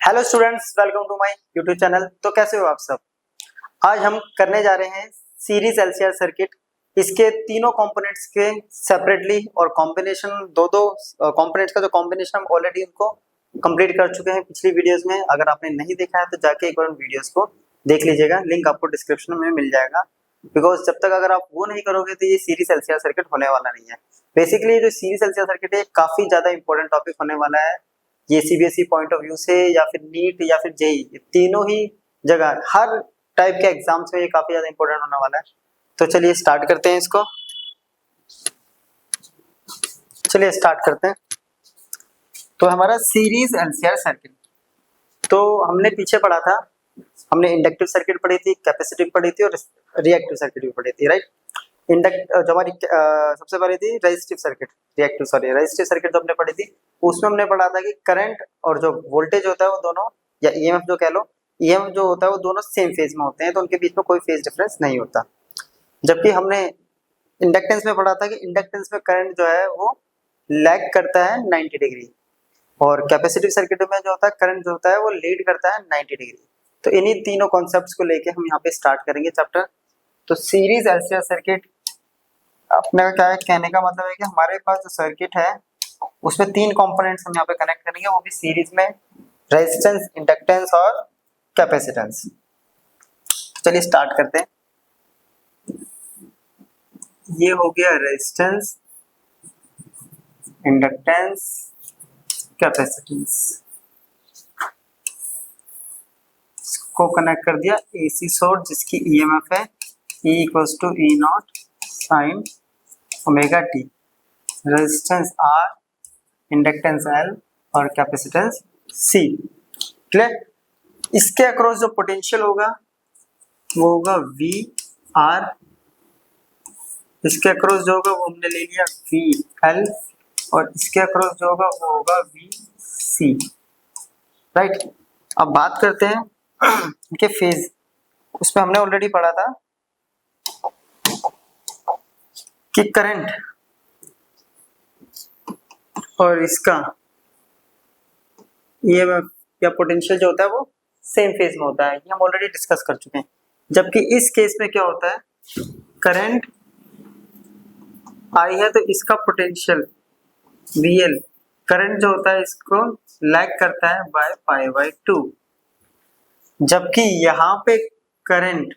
Hello students, welcome to my YouTube channel. तो कैसे हो आप सब। आज हम करने जा रहे हैं सीरीज एलसीआर सर्किट। इसके तीनों कंपोनेंट्स के सेपरेटली और कॉम्बिनेशन दो कंपोनेंट्स का जो कॉम्बिनेशन हम ऑलरेडी उनको कंप्लीट कर चुके हैं पिछली वीडियोस में। अगर आपने नहीं देखा है तो जाके एक बार उन वीडियोस को देख लीजिएगा, लिंक आपको डिस्क्रिप्शन में मिल जाएगा। बिकॉज जब तक अगर आप वो नहीं करोगे तो ये सीरीज एलसीआर सर्किट होने वाला नहीं है। बेसिकली जो सीरीज एलसीआर सर्किट है काफी ज्यादा इंपॉर्टेंट टॉपिक होने वाला है। ये सीबीएसई पॉइंट ऑफ व्यू से या फिर नीट या फिर जेई, तीनों ही जगह हर टाइप के एग्जाम्स में ये काफी ज्यादा इंपॉर्टेंट होने वाला है। तो चलिए स्टार्ट करते हैं इसको। चलिए स्टार्ट करते हैं। तो हमारा सीरीज एलसीआर सर्किट, तो हमने पीछे पढ़ा था, हमने इंडक्टिव सर्किट पढ़ी थी, कैपेसिटिव पढ़ी थी और रिएक्टिव सर्किट भी पढ़ी थी, राइट। जो हमारी सबसे पहले थी रेजिस्टिव सर्किट, रेजिस्टिव सर्किट जो हमने पढ़ी थी उसमें हमने पढ़ा था कि करंट और जो वोल्टेज होता है वो दोनों, या ईएमएफ जो कह लो, ईएमएफ जो होता है वो दोनों सेम फेज में होते हैं, तो उनके बीच में कोई फेज डिफरेंस नहीं होता। जबकि हमने इंडक्टेंस में पढ़ा था कि इंडक्टेंस में करंट जो है वो लैग करता है 90 डिग्री, और कैपेसिटिव सर्किट में जो होता है करंट जो होता है वो लीड करता है 90 डिग्री। तो इन्हीं तीनों कॉन्सेप्ट्स को लेके हम यहाँ पे स्टार्ट करेंगे चैप्टर। तो सीरीज एलसीआर सर्किट अपने का क्या है, कहने का मतलब है कि हमारे पास जो सर्किट है उसमें तीन कंपोनेंट्स हम यहाँ पे कनेक्ट करेंगे, वो भी सीरीज में, रेजिस्टेंस, इंडक्टेंस और कैपेसिटेंस। चलिए स्टार्ट करते हैं। ये हो गया रेजिस्टेंस, इंडक्टेंस, कैपेसिटेंस। इसको कनेक्ट कर दिया एसी सोर्स जिसकी ईएमएफ है E = E0 sin omega T, resistance R, inductance L और कैपेसिटेंस C। क्लियर। इसके अक्रॉस जो पोटेंशियल होगा वो होगा VR, इसके अक्रॉस जो होगा वो हमने ले लिया VL, और इसके अक्रॉस जो होगा वो होगा VC, राइट। अब बात करते हैं इनके फेज। उसमें हमने ऑलरेडी पढ़ा था कि करंट और इसका ईएमएफ या पोटेंशियल जो होता है वो सेम फेज में होता है, ये हम ऑलरेडी डिस्कस कर चुके हैं। जबकि इस केस में क्या होता है, करंट आई है तो इसका पोटेंशियल VL, करंट जो होता है इसको लैग करता है बाय π/2, जबकि यहाँ पे करंट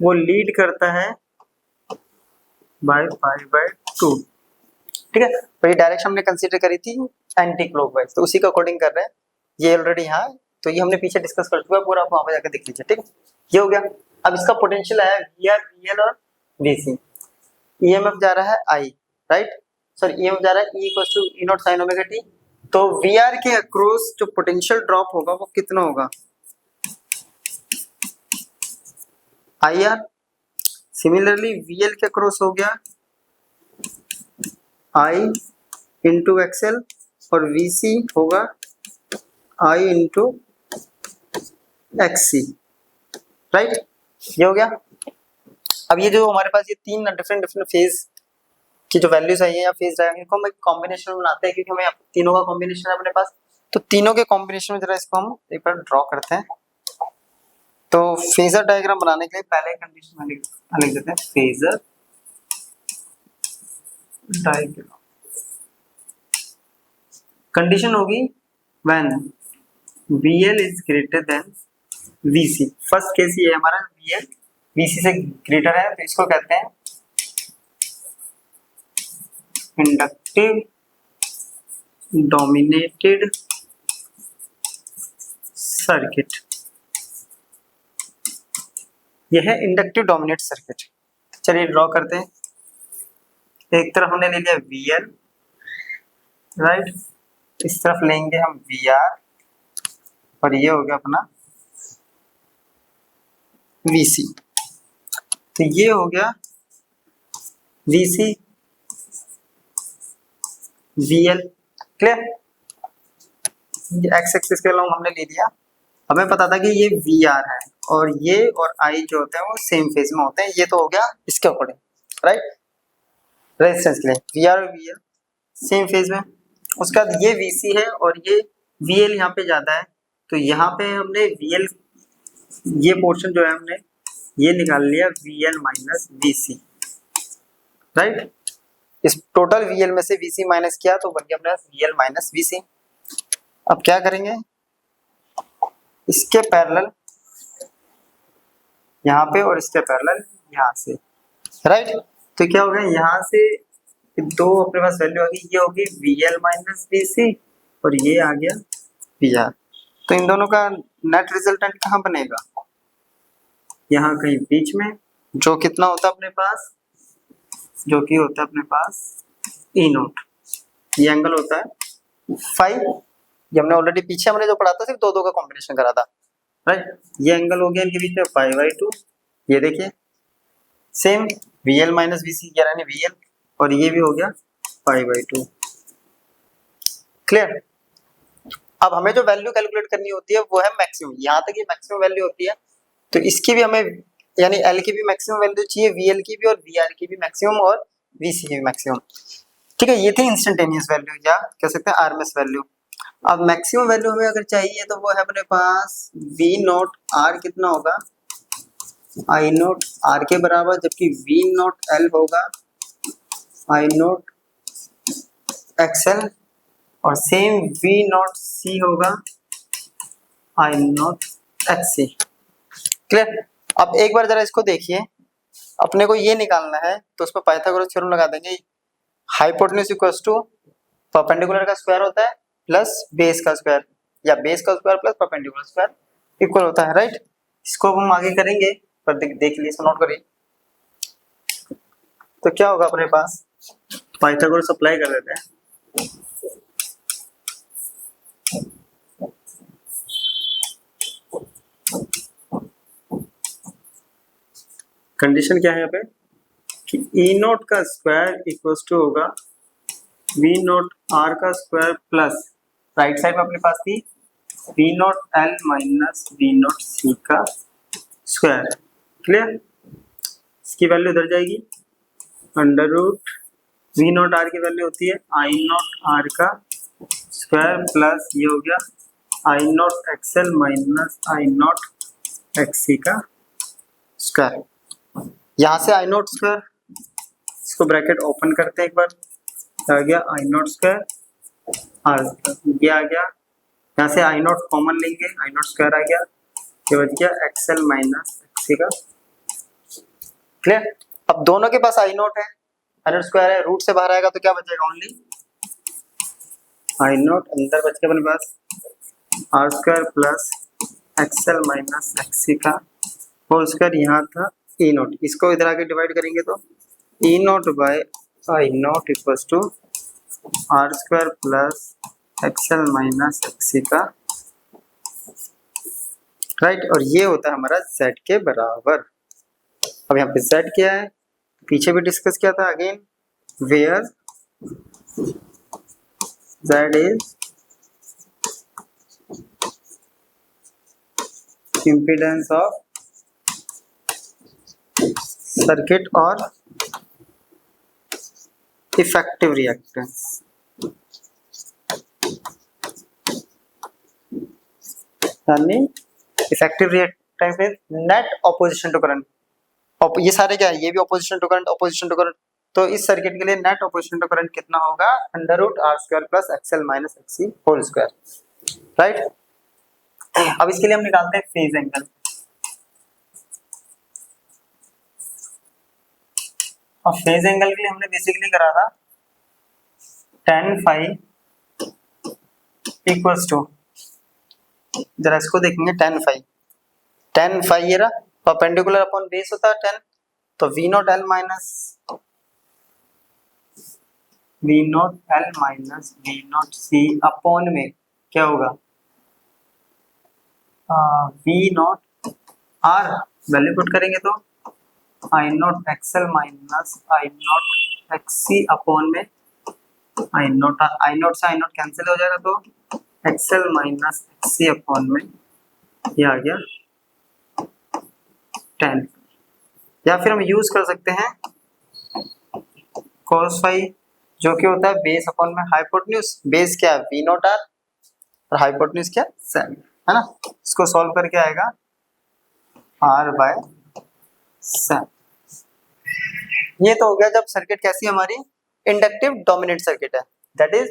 वो लीड करता है बाय π/2। ठीक है, तो ये डायरेक्शन हमने कंसीडर करी थी एंटी क्लॉकवाइज, तो उसी के अकॉर्डिंग कर रहे हैं। ये ऑलरेडी यहाँ, तो ये हमने पीछे डिस्कस कर चुका है पूरा, आप वहां पे जाकर देख लीजिए। ठीक है, ये हो गया। अब इसका पोटेंशियल आया VR, VL और VC। ईएमएफ जा रहा है I, राइट, सॉरी ईएमएफ जा रहा है E = E0 sin omega T. तो VR के अक्रॉस जो पोटेंशियल ड्रॉप होगा वो कितना होगा, IR। सिमिलरली VL के अक्रॉस हो गया I × XL, और VC होगा I × XC, राइट। ये हो गया। अब ये जो हमारे पास ये तीन डिफरेंट फेज की जो वैल्यूज आई है या फेज डायग्राम, इनको हम एक कॉम्बिनेशन बनाते हैं, क्योंकि हमें तीनों का कॉम्बिनेशन है अपने पास। तो तीनों के कॉम्बिनेशन में जरा इसको हम एक बार ड्रॉ करते हैं। तो फेजर डायग्राम बनाने के लिए पहले कंडीशन लिख देते हैं, फेजर डायग्राम। कंडीशन होगी when VL is greater than VC। First case ये हमारा VL VC से ग्रेटर है, तो इसको कहते हैं इंडक्टिव डोमिनेटेड सर्किट। यह है इंडक्टिव डोमिनेट सर्किट। चलिए ड्रॉ करते हैं। एक तरफ हमने ले लिया VL, राइट, इस तरफ लेंगे हम VR, और ये हो गया अपना VC। तो ये हो गया VC, VL। Clear. X axis के लॉन्ग हमने ले लिया। हमें पता था कि ये VR है और ये और I जो होते हैं वो सेम फेज में होते हैं। ये तो हो गया इसके अकॉर्डिंग, राइट, रेजिस्टेंस के लिए VR और VL सेम फेज में। उसके बाद ये VC है और ये VL यहाँ पे ज्यादा है, तो यहाँ पे हमने VL ये पोर्शन जो है हमने ये निकाल लिया VL माइनस VC, राइट। इस टोटल VL में से VC माइनस किया तो बन गया अपना VL माइनस VC। अब क्या करेंगे, इसके पैरेलल यहाँ पे और इसके पैरेलल यहाँ से, राइट। तो क्या हो गया, यहाँ से दो अपने पास वैल्यू आ गई, ये होगी VL माइनस VC और ये आ गया PR। तो इन दोनों का नेट रिजल्टेंट कहाँ बनेगा, यहाँ कहीं बीच में, जो कितना होता है अपने पास, जो कि होता है अपने पास E0। ये एंगल होता है 5, ये हमने ऑलरेडी पीछे हमने जो पढ़ा था सिर्फ दो दो का कॉम्बिनेशन करा था, राइट। ये एंगल हो गया इनके बीच में π/2, ये देखिए सेम VL माइनस VC यानी VL, और ये भी हो गया π/2, क्लियर। अब हमें जो वैल्यू कैलकुलेट करनी होती है वो है मैक्सिमम, यहाँ तक ये मैक्सिमम वैल्यू होती है, तो इसकी भी हमें यानी L की भी मैक्सिमम वैल्यू चाहिए, VL की भी और VR की भी मैक्सिमम और VC की भी मैक्सिमम, ठीक है। ये थी इंस्टेंटेनियस वैल्यू या कह सकते हैं RMS वैल्यू। अब मैक्सिमम वैल्यू हमें अगर चाहिए तो वो है अपने पास V0 R कितना होगा, I0 R के बराबर, जबकि V0 L होगा I0 XL, और सेम V0 C होगा I0 XC, क्लियर। अब एक बार जरा इसको देखिए, अपने को ये निकालना है तो उस पर पाइथागोरस थ्योरम लगा देंगे। हाइपोटेन्यूज इक्वल्स टू परपेंडिकुलर का स्क्वायर होता है प्लस बेस का स्क्वायर, या बेस का square plus perpendicular square equal होता है, राइट। इसको हम आगे करेंगे, पर देख लीजिए, इसको नोट करिए। तो क्या होगा अपने पास, पाइथागोरस अप्लाई कर देते हैं। कंडीशन क्या है यहाँ पे कि E0 का स्क्वायर इक्वल्स टू होगा V0 R का स्क्वायर प्लस राइट साइड में अपने पास थी V0 L minus V0 C का स्क्वायर, क्लियर। इसकी वैल्यू इधर जाएगी, अंडर रूट V0 R की वैल्यू होती है I0 R का स्क्वायर प्लस ये हो गया I0 XL minus I0 XC का स्क्वायर। यहाँ से I0 स्क्वायर, इसको ब्रैकेट ओपन करते हैं एक बार, आ गया I0 स्क्वायर R, ये आ गया, यहाँ से I0 कॉमन लेंगे, I0 स्क्वायर आ गया, ये बच गया XL माइनस XC का, क्लियर। अब दोनों के पास I0 है, I0 स्क्वायर है, रूट से बाहर आएगा तो क्या बचेगा, ओनली I0, अंदर बच गया अपने पास R square plus XL minus XC का होल स्क्वायर, यहाँ था E0, इसको इधर आके डिवाइड करेंगे तो E0 by I0 equals to R square plus XL minus XC का, राइट। और ये होता है हमारा Z के बराबर। अब यहाँ पे Z क्या है, पीछे भी डिस्कस किया था, again where Z is impedance of circuit और इफेक्टिव रिएक्टेंस, यानी इफेक्टिव रिएक्टेंस में नेट ऑपोजिशन टू करंट, ये सारे क्या है, ये भी opposition to current, opposition to current, तो इस सर्किट के लिए नेट ऑपोजिशन टू करंट कितना होगा, under root R square plus XL minus XC whole square, right. अब इसके लिए हम निकालते हैं फेज एंगल। और फेज एंगल के लिए हमने बेसिकली करा था tan phi इक्वल्स टू, जरा इसको देखेंगे, tan phi ये रहा, परपेंडिकुलर अपॉन बेस होता है tan, तो V0 L minus V0 C upon में क्या होगा, V0 R वैल्यू पुट करेंगे तो I0 XL minus I0 XC upon में I0 से I0 कैंसिल हो जाएगा तो XL माइनस XC अपॉन में ये आ गया 10, या फिर हम यूज कर सकते हैं cos phi, जो कि होता है बेस अपॉन में हाइपोटेन्यूज, बेस क्या है V0 R, और हाइपोटेन्यूज क्या 7 है ना। इसको सॉल्व करके आएगा R/7। ये तो हो गया जब सर्किट कैसी है हमारी, इंडक्टिव डोमिनेट सर्किट है, दैट इज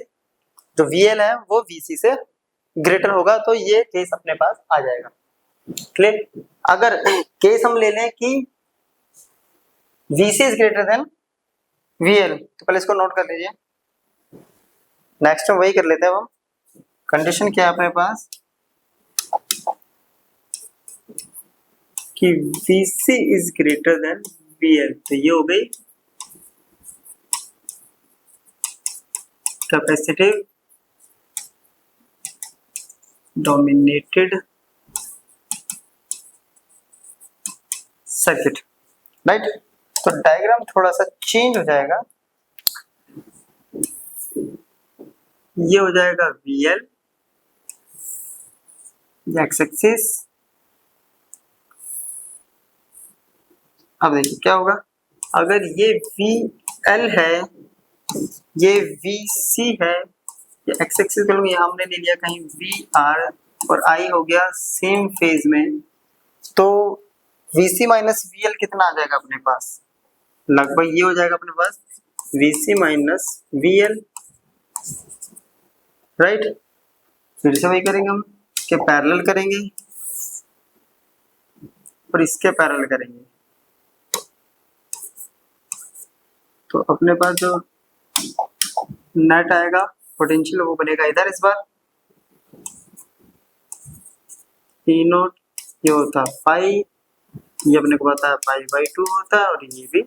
जो VL है वो VC से ग्रेटर होगा, तो ये केस अपने पास आ जाएगा। क्लियर। अगर केस हम ले लें कि VC is greater then VL, तो पहले इसको नोट कर लीजिए। नेक्स्ट वही कर लेते हैं हम। कंडीशन क्या है अपने पास कि VC is greater then VL, तो ये हो गई कैपेसिटिव डोमिनेटेड सर्किट, राइट। तो डायग्राम थोड़ा सा चेंज हो जाएगा, ये हो जाएगा VL एक्स एक्सिस। अब देखिए क्या होगा, अगर ये VL है, ये VC है, ये एक्स एक्सिस करूंगा, यहाँ हमने ले लिया कहीं VR और I हो गया सेम फेज में, तो VC माइनस VL कितना आ जाएगा अपने पास, लगभग ये हो जाएगा अपने पास VC माइनस VL, राइट। फिर से वही करेंगे हम कि पैरेलल करेंगे और इसके पैरेलल करेंगे, तो अपने पास जो नेट आएगा पोटेंशियल वो बनेगा इधर इस बार P नोट, ये होता पाई, ये अपने को पता है पाई/2 होता है, और ये भी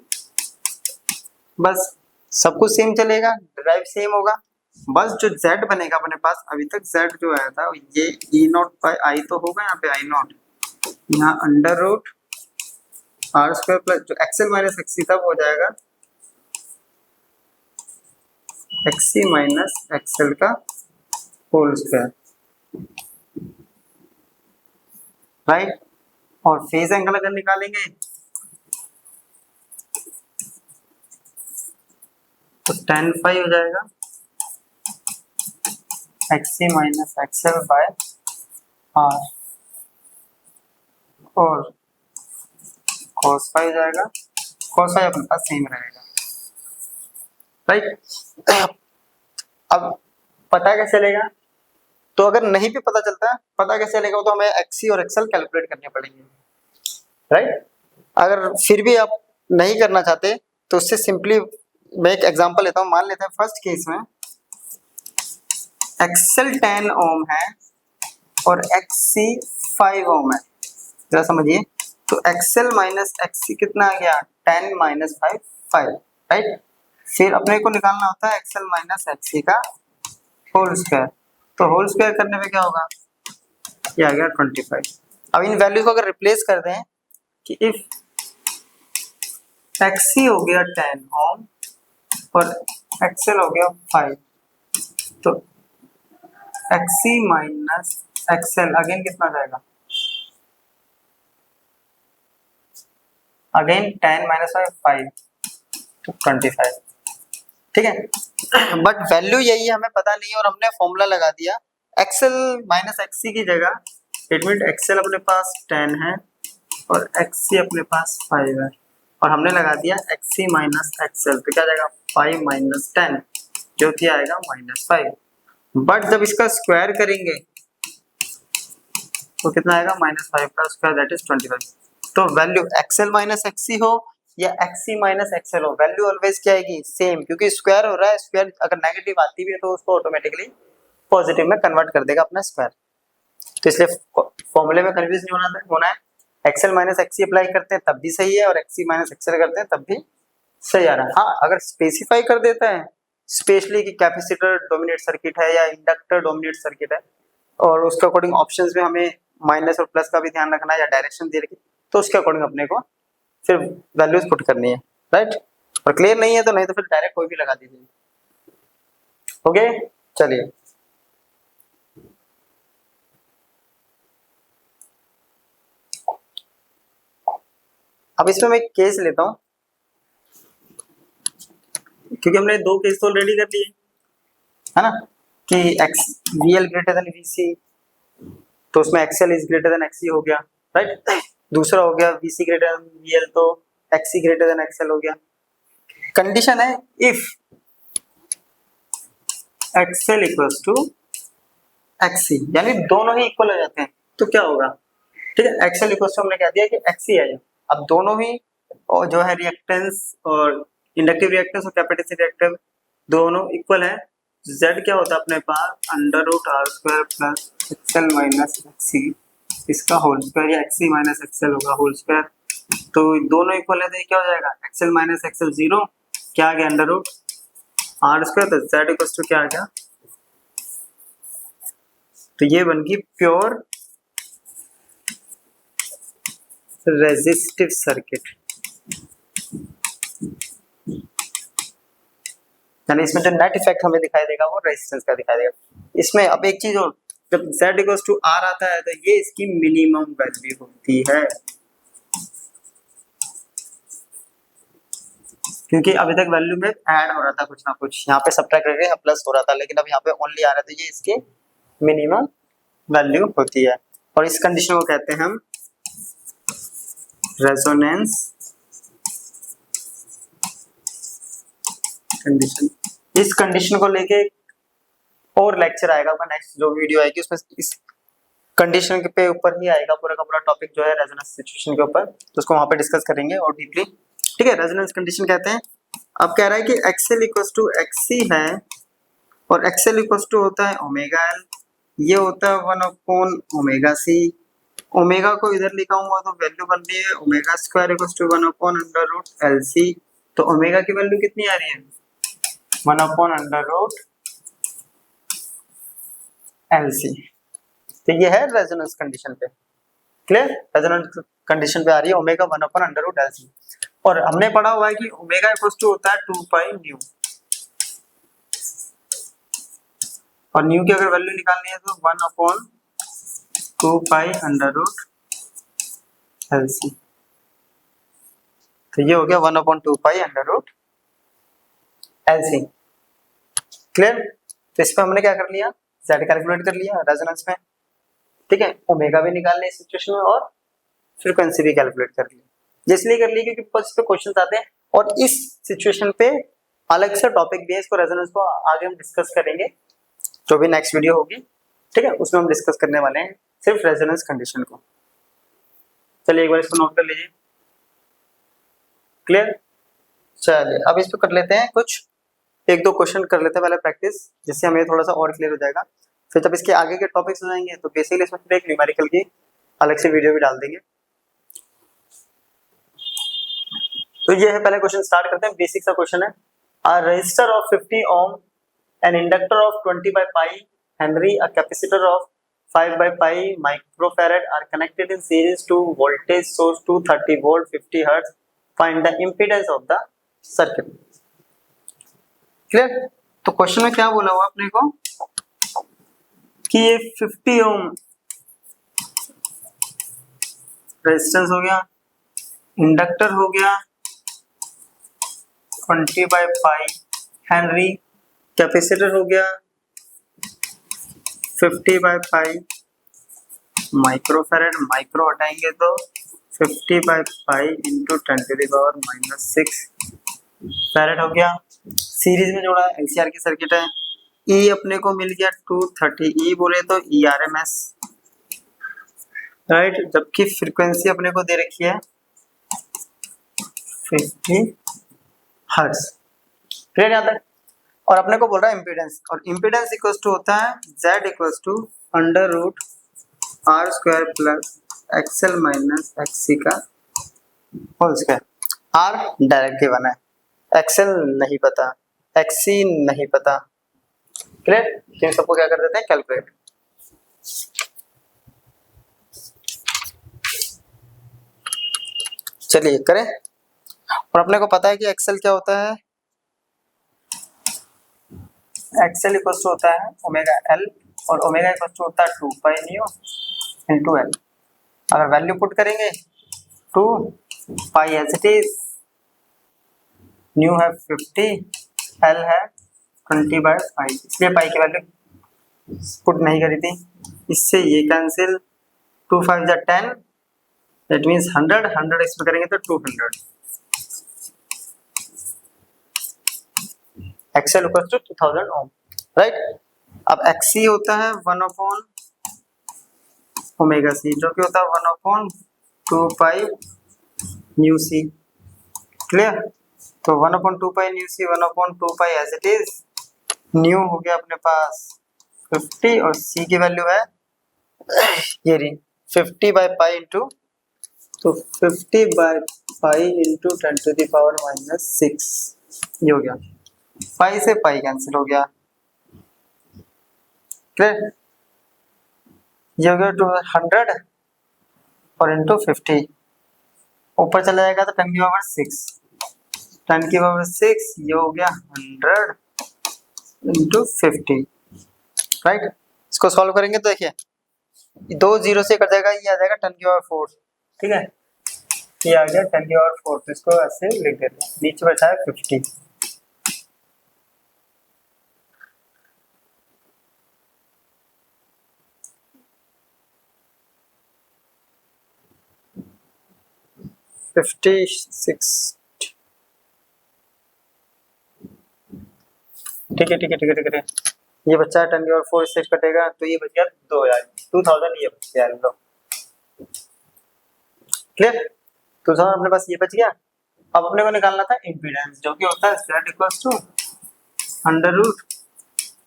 बस सब कुछ सेम चलेगा, ड्राइव सेम होगा, बस जो Z बनेगा अपने पास, अभी तक Z जो आया था ये E नोट बाई आई तो होगा, यहाँ पे I नोट, यहाँ अंडर रूट R² प्लस जो XL माइनस XC था वो हो जाएगा XC माइनस XL का होल स्क्वायर, राइट। और फेज एंगल अगर निकालेंगे तो tan फाई हो जाएगा XC minus XL by R, और cos फाई हो जाएगा, cos फाई अपने पास सेम रहेगा, राइट। अब पता कैसे चलेगा, तो अगर नहीं भी पता चलता है, पता कैसे चलेगा, तो हमें XC और XL कैलकुलेट करने पड़ेंगे, राइट। अगर फिर भी आप नहीं करना चाहते तो उससे सिंपली मैं एक एग्जांपल लेता हूँ, मान लेते हैं फर्स्ट केस में XL 10 ओम है और XC 5 ओम है, जरा समझिए, तो XL माइनस XC कितना आ गया 10 माइनस 5 5, राइट। फिर अपने को निकालना होता है XL माइनस XC का होल स्क्वायर, तो होल स्क्वायर करने में क्या होगा, ये आ गया 25। अब इन वैल्यू को अगर रिप्लेस कर दें कि इफ XC हो गया 10 ओम और XL हो गया 5, तो XC माइनस XL अगेन कितना जाएगा, अगेन 10 माइनस 5 तो 25, ठीक है। बट वैल्यू यही है, हमें पता नहीं है और हमने फॉर्मूला लगा दिया XL माइनस XC की जगह, इट मीन XL अपने पास 10 है और XC अपने पास 5 है, और हमने लगा दिया XC माइनस XL, तो क्या जाएगा 5 माइनस 10 जो कि आएगा -5, बट जब इसका स्क्वायर करेंगे तो कितना आएगा -5 का स्क्वायर दैट इज 25। तो वैल्यू XL माइनस XC हो या XC माइनस XL हो, वैल्यू ऑलवेज क्या आएगी सेम, क्योंकि स्क्वायर हो रहा है, स्क्वायर अगर नेगेटिव आती भी है तो उसको ऑटोमेटिकली पॉजिटिव में कन्वर्ट कर देगा अपना स्क्वायर, तो इसलिए फॉर्मूले में कंफ्यूज नहीं होना है। XL माइनस XC अप्लाई करते हैं तब भी सही है, और XC माइनस XL करते हैं तब भी सही आ रहा है। हाँ, अगर स्पेसिफाई कर देता है स्पेशली कि कैपेसिटर डोमिनेट सर्किट है या इंडक्टर डोमिनेट सर्किट है, और उसके अकॉर्डिंग ऑप्शंस में हमें माइनस और प्लस का भी ध्यान रखना है या डायरेक्शन दे रखी, तो उसके अकॉर्डिंग अपने को फिर वैल्यूज पुट करनी है, राइट। और क्लियर नहीं है तो नहीं तो फिर डायरेक्ट कोई भी लगा दीजिए, ओके। चलिए अब इसमें मैं एक केस लेता हूं, क्योंकि हमने 2 केस तो ऑलरेडी कर लिए है ना, कि X V L greater than V C, तो उसमें XL is greater than XC हो गया, राइट। दूसरा हो गया V C greater than V L, तो एक्सी ग्रेटर देन एक्सएल हो गया। कंडीशन है if XL equals to XC, यानी दोनों ही इक्वल हो जाते हैं तो क्या होगा, ठीक है। एक्सएल इक्वल्स टू हमने कह दिया कि एक्सी है, अब दोनों ही और जो है रिएक्टेंस और इंडक्टिव रिएक्टेंस और कैपेसिटिव रिएक्टेंस दोनों इक्वल है, Z क्या होता है अपने पास under root R square plus XL minus XC, इसका होल स्क्वायर, या एक्सी माइनस एक्सएल होगा होल स्क्वायर, तो दोनों इक्वल है तो ये क्या हो जाएगा एक्सएल माइनस एक्सएल 0, क्या आ गया अंडर रूट आर स्क्वायर, तो Z इक्वल्स टू क्या आ गया, तो ये बन गई प्योर रेजिस्टिव सर्किट, यानी इसमें जो नेट इफेक्ट हमें दिखाई देगा वो रेजिस्टेंस का दिखाई देगा। इसमें अब एक चीज और, जब Z इक्वल्स टू R आता है तो ये इसकी मिनिमम वैल्यू होती है, क्योंकि अभी तक वैल्यू में ऐड हो रहा था कुछ ना कुछ, यहाँ पे सब्ट्रैक्ट करके प्लस हो रहा था, लेकिन अब यहाँ पे ओनली आ रहा है, तो ये इसकी मिनिमम वैल्यू होती है। और इस कंडीशन को कहते हैं हम रेजोनेंस कंडीशन। इस कंडीशन को लेके और लेक्चर आएगा, नेक्स्ट जो वीडियो आएगी उसमें इस कंडीशन के पे ऊपर ही आएगा पूरा का पूरा टॉपिक जो है रेजोनेंस सिचुएशन के ऊपर, तो उसको वहां पे डिस्कस करेंगे और डीपली, ठीक है। रेजोनेंस कंडीशन कहते हैं, अब कह रहा है कि एक्सएल इक्वल्स टू एक्सी है और एक्सएल इक्वल्स टू होता है ओमेगा एल, ये होता है 1 अपॉन ओमेगा सी, ओमेगा को इधर लिखा हुआ तो वैल्यू बन रही है omega square equals to 1 upon under root L C, तो ओमेगा की वैल्यू कितनी आ रही है 1 upon under root L C, तो ये है रेजोनेंस कंडीशन पे, क्लियर। रेजोनेंस कंडीशन पे आ रही है omega 1 upon under root L C, और हमने पढ़ा हुआ है कि ओमेगा इक्वल्स टू होता है 2 पाई न्यू, और न्यू की अगर वैल्यू निकालनी है तो 1 upon 2 pi under root L C, तो ये हो गया 1 upon 2 pi under root L C, clear. तो इस पे हमने क्या कर लिया, Z कैलकुलेट कर लिया रेजोनेंस में, ठीक है। ओमेगा भी निकाल लिया इस सिचुएशन में और फ्रीक्वेंसी भी कैलकुलेट कर ली, इसलिए कर ली क्योंकि इस पे क्वेश्चंस आते हैं, और इस सिचुएशन पे अलग से टॉपिक भी है, इसको रेजोनेंस को आगे हम डिस्कस करेंगे, जो भी नेक्स्ट वीडियो होगी, ठीक है, उसमें हम डिस्कस करने वाले हैं सिर्फ रेजोनेंस कंडीशन को। चलिए एक बार इसको नोट कर लीजिए, क्लियर। चलिए अब इस पे कर लेते हैं कुछ एक दो क्वेश्चन कर लेते हैं पहले प्रैक्टिस, जिससे हमें थोड़ा सा और क्लियर हो जाएगा, फिर जब इसके आगे के टॉपिक्स हो जाएंगे तो बेसिकली इसमें फिर एक न्यूमेरिकल की अलग से वीडियो भी डाल देंगे। तो ये है पहले क्वेश्चन, स्टार्ट करते हैं। बेसिक सा क्वेश्चन है, a resistor of 50 ohm, an inductor of 20 by pi henry, a capacitor of 5 by pi microfarad are connected in series to voltage source 230 volt 50 hertz. Find the impedance of the circuit. Clear. तो question में क्या बोला हुआ अपने को कि ये 50 ohm resistance हो गया, इंडक्टर हो गया 20 by pi हेनरी, कैपेसिटर हो गया 50 by pi माइक्रोफैरड, माइक्रो हटाएंगे तो 50 by pi into 10 to the power -6 farad हो गया। सीरीज में जोड़ा एलसीआर की सर्किट है, ई अपने को मिल गया 230, ई बोले तो E R M S, right, जबकि फ्रीक्वेंसी अपने को दे रखी है 50 हर्ट्ज, क्लियर यहाँ तक। और अपने को बोल रहा है इम्पीडेंस, और इम्पीडेंस इक्वल्स टू होता है Z equals to under root R square plus XL minus XC का whole square. R direct given है, एक्सएल नहीं पता, एक्सी नहीं पता, क्लियर। तो इन सबको क्या कर देते हैं कैलकुलेट। चलिए करें, और अपने को पता है कि एक्सएल क्या होता है, एक्सएल इक्वल टू होता है ओमेगा एल, और ओमेगा इक्वल टू होता है 2 पाई न्यू इनटू एल। अगर वैल्यू पुट करेंगे 2 pi as it is, new है 50, एल है 20 बाय पाई, इसलिए पाई की वैल्यू पुट नहीं करी थी, इससे ये कैंसिल, 2 5 जा 10, दैट मीन्स 100, 100 इसमें करेंगे तो 200, XL equal to 2000 ohm, right. अब एक्सी होता है 1 अपॉन ओमेगा सी, जो कि होता है 1 upon 2 pi nu C, clear. तो 1 upon 2 pi nu C, 1 upon 2 pi as it is, nu हो गया अपने पास 50 और सी की वैल्यू है ये रही 50 बाई पाई इंटू, तो 50 by pi into 10 to the power -6, ये हो गया, पाई से पाई कैंसिल हो गया, क्लियर। ये हो गया 200 और इंटू 50, ऊपर चला जाएगा तो 10 की पावर 6, 10 की पावर 6, ये हो गया 100 इंटू 50, राइट। इसको सॉल्व करेंगे तो देखिए 2 0 से कट जाएगा, ये आ जाएगा 10 की पावर 4, ठीक है, ये आ गया 10 की पावर 4, तो इसको ऐसे लिख देते हैं, नीचे बचा है 50, ठीक है, ठीक है, ठीक है, ठीक है, ये बच्चा है 10 की पावर 4, इससे कटेगा तो ये बच गया 2000, ये बच गया, लो क्लियर। 2000 अपने पास ये बच गया। अब अपने को निकालना था इम्पीडेंस, जो कि होता है Z equals to under root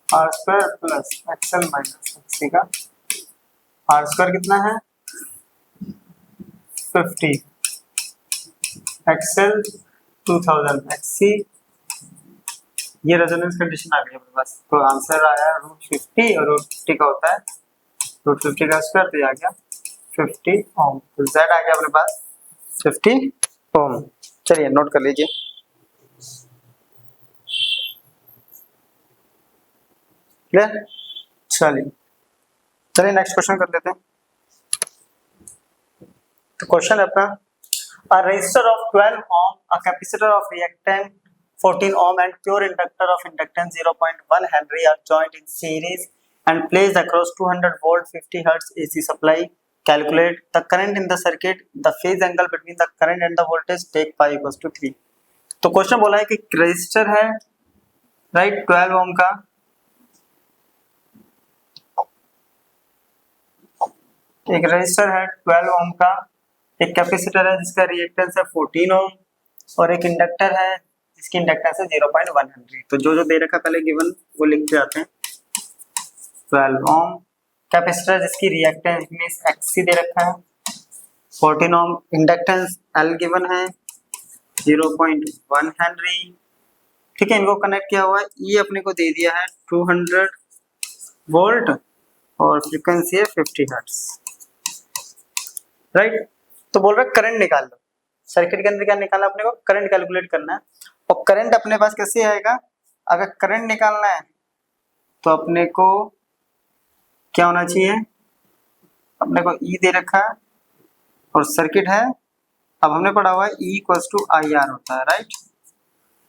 R square plus XL minus XC का, आर स्क्वायर कितना है 50, एक्सएल 2000, एक्सी, ये रेजोनेंस कंडीशन आ गई अपने पास, तो आंसर आया √50 और √50 का होता है √50 का स्क्वायर, तो ये आ गया 50 ओम, तो Z आ गया अपने पास 50 ओम। चलिए नोट कर लीजिए, क्लियर। चलिए नेक्स्ट क्वेश्चन कर लेते हैं। तो क्वेश्चन है अपना, a resistor of 12 ohm, a capacitor of reactant 14 ohm and pure inductor of inductance 0.1 Henry are joined in series and placed across 200 volt 50 hertz AC supply. Calculate the current in the circuit, the phase angle between the current and the voltage, take pi equals to 3। तो question बोला है कि resistor है, right, 12 ओम का, एक resistor है 12 ओम का, एक कैपेसिटर है जिसका रिएक्टेंस है 14 ओम और एक इंडक्टर है जिसकी इंडक्टेंस है 0.1 हेनरी। तो जो जो दे रखा पहले गिवन वो लिखते जाते हैं। 12 ओम कैपेसिटर जिसकी रिएक्टेंस मींस एक्सी दे रखा है, 14 ओम इंडक्टेंस एल गिवन है 0.1 हेनरी, ठीक है। इनको कनेक्ट किया हुआ है, ये अपने को दे दिया है 200 वोल्ट और फ्रीक्वेंसी है 50 हर्ट्ज, राइट। तो बोल रहा है करंट निकाल लो, सर्किट के अंदर क्या निकालना अपने को, करंट कैलकुलेट करना है। और करंट अपने पास कैसे आएगा, अगर करंट निकालना है तो अपने को क्या होना चाहिए, अपने को ई दे रखा है और सर्किट है, अब हमने पढ़ा हुआ है E equals to I R होता है, राइट।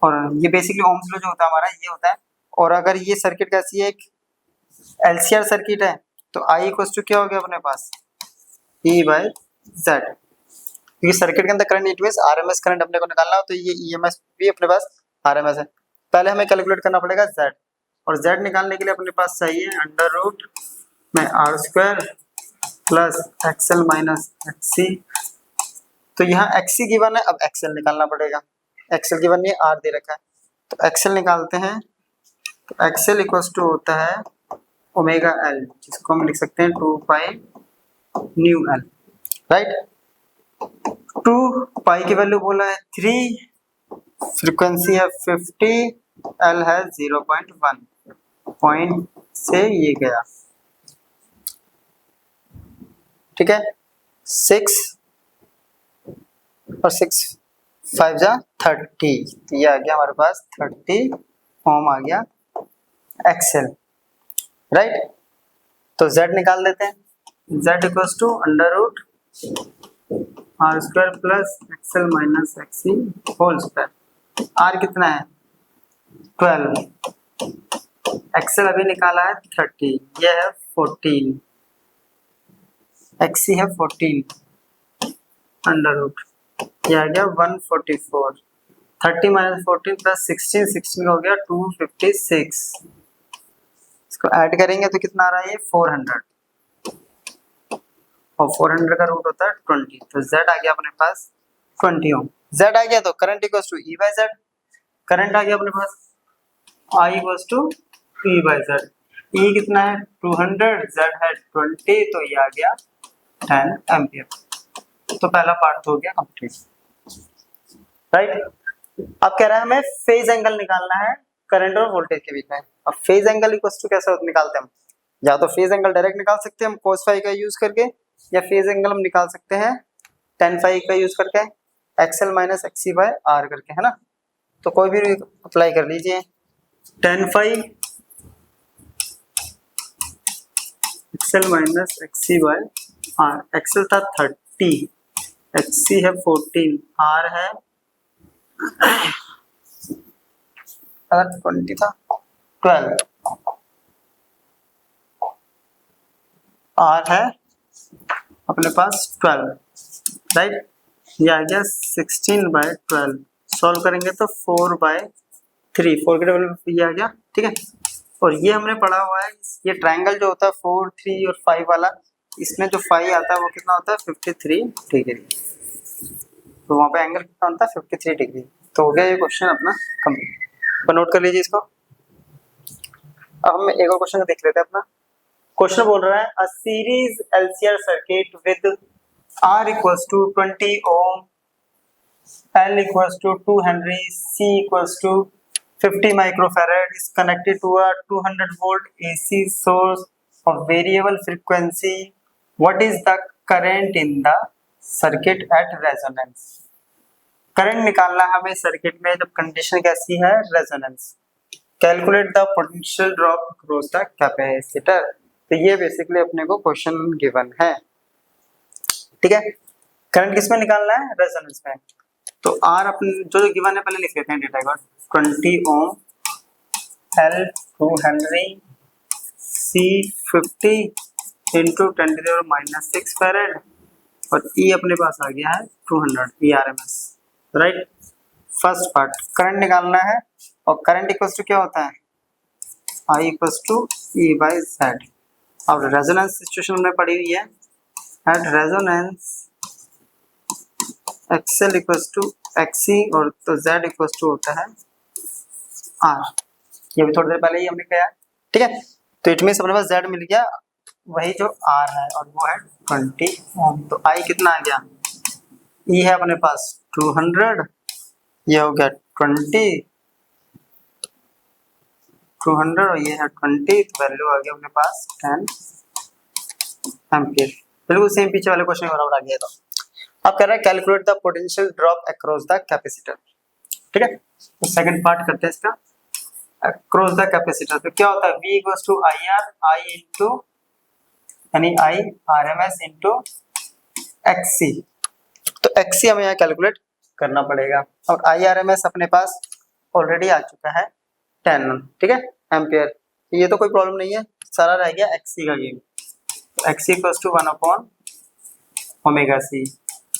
और ये बेसिकली ओम्स लॉ जो होता है हमारा ये होता है। और अगर ये सर्किट कैसी है, एक एलसीआर सर्किट है, तो आई इक्वल्स टू क्या हो गया अपने पास, ई बाई जेड, क्योंकि सर्किट के अंदर current it means RMS current अपने को निकालना हो, तो ये ईएमएस भी अपने पास आरएमएस है। पहले हमें कैलकुलेट करना पड़ेगा जेड, और जेड निकालने के लिए अपने पास चाहिए अंडर रूट में R square plus XL minus XC. तो यहाँ एक्सी गिवन है, अब एक्सएल निकालना पड़ेगा, एक्सएल गिवन नहीं आर दे रखा है, तो एक्सएल निकालते हैं। तो एक्सएल इक्वल्स टू होता है ओमेगा एल, जिसको हम लिख सकते हैं 2 पाई न्यू एल, राइट। 2 पाई की वैल्यू बोला है 3, फ्रीक्वेंसी है 50, एल है 0.1, पॉइंट से ये गया, ठीक है। 6 और 6 5 जा 30, ये आ गया हमारे पास 30 ओम आ गया एक्सएल, राइट। तो Z निकाल देते हैं, Z equals to under root R square plus XL minus XC whole square. R कितना है 12, एक्सेल अभी निकाला है 30, ये है 14, एक्सी है 14 अंडर रूट, ये आ गया 144, 30 माइनस 14 प्लस 16, 16 हो गया 256, इसको ऐड करेंगे तो कितना आ रहा है ये 400, और 400 का रूट होता है 20, तो z आ गया अपने पास 20 ओम। z आ गया तो current equals to E by Z, current आ गया अपने पास I equals to E by Z, E कितना है 200, Z है 20, तो ये आ गया 10 एम्पियर। तो पहला पार्ट तो हो गया कंप्लीट, राइट। अब कह रहा है हमें फेज एंगल निकालना है करंट और वोल्टेज के बीच में। अब फेज एंगल इक्वल्स टू कैसे निकालते हैं हम, या तो फेज एंगल डायरेक्ट निकाल सकते हैं हम cos फाई का यूज करके, या फेज एंगल हम निकाल सकते हैं tan फाई का यूज करके, XL minus XC by R करके, है ना। तो कोई भी अप्लाई कर लीजिए, tan phi XL minus XC by R, XL था 30, एक्सी है 14, आर है अगर 20 था 12, आर है अपने पास 12, राइट। ये आ गया 16 बाय 12, सॉल्व करेंगे तो 4/3, 4 के डबल ये आ गया, ठीक है। और ये हमने पढ़ा हुआ है, ये ट्रायंगल जो होता है 4, 3 और 5 वाला, इसमें जो 5 आता है वो कितना होता है 53 डिग्री, तो वहाँ पे एंगल कितना होता है 53 डिग्री। तो हो गया ये क्वेश्चन अपना कंप्लीट, तो नोट कर लीजिए इसको। अब हम एक और क्वेश्चन देख लेते हैं अपना। क्वेश्चन बोल रहा है a series LCR circuit with R equals to 20 ohm, L equals to 2 Henry, C equals to 50 microfarad is connected to a 200 volt AC source of variable frequency. What is the current in the circuit at resonance? Current निकालना है हमें circuit में जब condition कैसी है resonance. Calculate the potential drop across the capacitor. तो ये basically अपने को क्वेश्चन गिवन है, ठीक है। करंट किसमें निकालना है रेजोनेंस में। तो आर अपने जो गिवन है पहले लिख लेते हैं डेटा को, 20 ohm, L 2 henry, C 50 into 10⁻⁻6 farad, और ई अपने पास आ गया है 200 ERMS, right. First part current निकालना है, और करंट इक्वल्स टू क्या होता है I equals to E by Z. अब रेजोनेंस सिचुएशन हमने पढ़ी हुई है, at resonance XL equals to XC, और तो जेड इक्वल्स टू होता है आर, ये भी थोड़ी देर पहले ही हमने किया, ठीक है। तो इट मींस अपने पास जेड मिल गया वही जो आर है, और वो है 20 ओम। तो आई कितना आ गया, ई है अपने पास 200, ये हो गया 20, 200 और ये है 20, तो वैल्यू आ गया अपने पास 10 एम्पियर। बिल्कुल सेम पीछे वाले क्वेश्चन के बराबर आ गया। तो अब कह रहा है calculate the potential drop across the capacitor, ठीक है। तो सेकंड पार्ट करते हैं इसका, अक्रॉस द कैपेसिटर। तो क्या होता है V equals to IR, I into यानी I RMS इंटू XC। तो XC हमें यहाँ कैलकुलेट करना पड़ेगा, और IRMS अपने पास ऑलरेडी आ चुका है 10, ठीक है एम्पियर। तो ये तो कोई प्रॉब्लम नहीं है, सारा रह गया XC का गेम। तो XC equals to 1/ω C,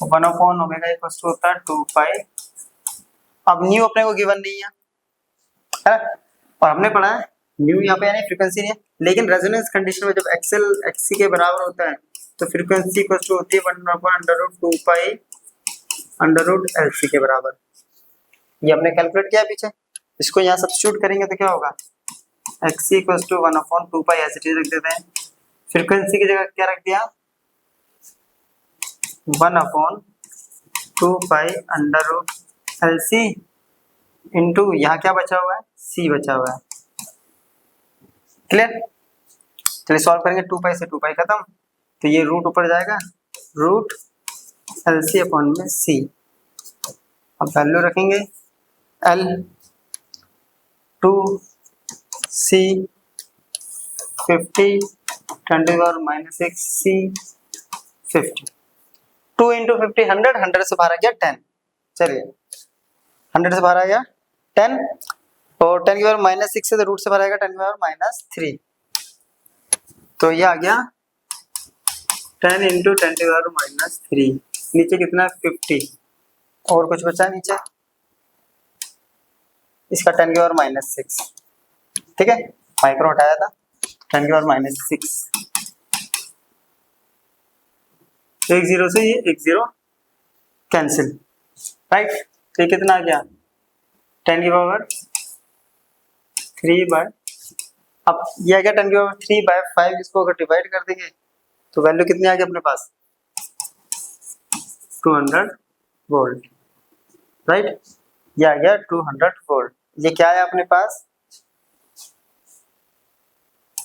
1/ω equals to होता है 2 पाई। अब न्यू अपने को गिवन नहीं है, और हमने पढ़ा है न्यू यहाँ पे यानी फ्रीक्वेंसी नहीं है, लेकिन रेजोनेंस कंडीशन में जब एक्सएल एक्सी के बराबर होता है तो फ्रीक्वेंसी इक्वल्स टू होती है 1/√2 पाई √LC के बराबर। ये हमने कैलकुलेट किया पीछे, इसको यहाँ सब्स्टिट्यूट करेंगे तो क्या होगा, XC इक्वल्स टू 1/2 पाई ऐसे चीज रख देते हैं। फ्रीक्वेंसी की जगह क्या रख दिया 1/2 पाई √LC इंटू यहाँ क्या बचा हुआ है C बचा हुआ है, क्लियर। चलिए सॉल्व करेंगे, 2 पाई से 2 पाई खत्म, तो ये रूट ऊपर जाएगा, रूट LC अपॉन में C। अब वैल्यू रखेंगे L 2C 50 10⁻⁻6 C 50, 2 इंटू 50 100 से बाहर आ गया 10। चलिए 100 से बाहर आ गया 10, और 10 की पावर -6 है तो रूट से भराएगा 10 की पावर -3, तो ये आ गया 10 इंटू 10 की पावर -3, नीचे कितना 50, और कुछ बचा नीचे, इसका 10 की पावर -6, ठीक है, माइक्रो हटाया था, 10 की पावर -6, एक जीरो से ये एक जीरो कैंसिल, राइट, तो ये कितना आ गया 10 की पावर 3 बाय, अब ये आ गया 10 की पावर 3 बाय 5, इसको अगर डिवाइड कर देंगे तो वैल्यू कितनी आ गई अपने पास 200 वोल्ट, राइट, ये आ गया 200 वोल्ट। ये क्या है अपने पास,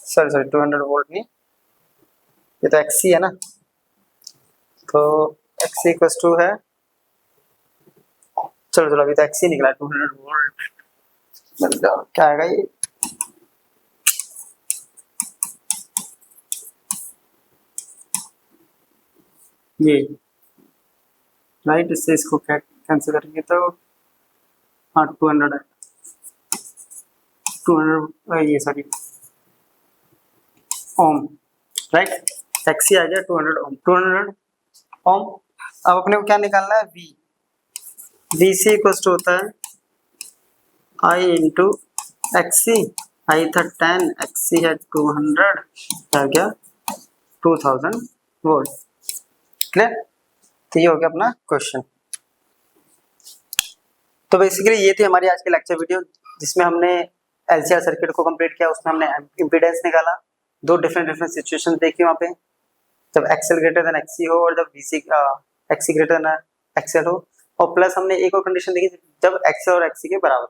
सॉरी 200 वोल्ट नहीं, ये तो एक्सी है ना, तो एक्सी इक्वल टू है, चलो अभी तो एक्सी निकला 200 वोल्ट, मतलब क्या आएगा ये राइट, इससे इसको कैंसिल करेंगे तो हाँ 200 है, 200 ये सॉरी ओम, राइट, एक्सी आ गया 200 ओम, 200 ओम। अब अपने को क्या निकालना है, वी सी इक्वल टू होता है आई इंटू एक्सी, आई था 10, एक्सी है 200, क्या गया 2000 वोल्ट, क्लियर, तो ये हो गया अपना क्वेश्चन। तो बेसिकली ये थी हमारी आज की लेक्चर वीडियो, जिसमें हमने एलसीआर सर्किट को कंप्लीट किया, उसमें हमने इम्पीडेंस निकाला, दो डिफरेंट सिचुएशन देखी वहाँ पे, जब एक्सएल ग्रेटर देन एक्सी हो और जब VC XC greater than XL हो, और प्लस हमने एक और कंडीशन देखी जब एक्सएल और एक्सी के बराबर,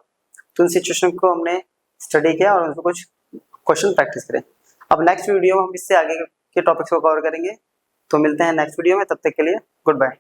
तो उन सिचुएशन को हमने स्टडी किया और उनको कुछ क्वेश्चन प्रैक्टिस करें। अब नेक्स्ट वीडियो में हम इससे आगे के टॉपिक्स को कवर करेंगे, तो मिलते हैं नेक्स्ट वीडियो में, तब तक के लिए गुड बाय।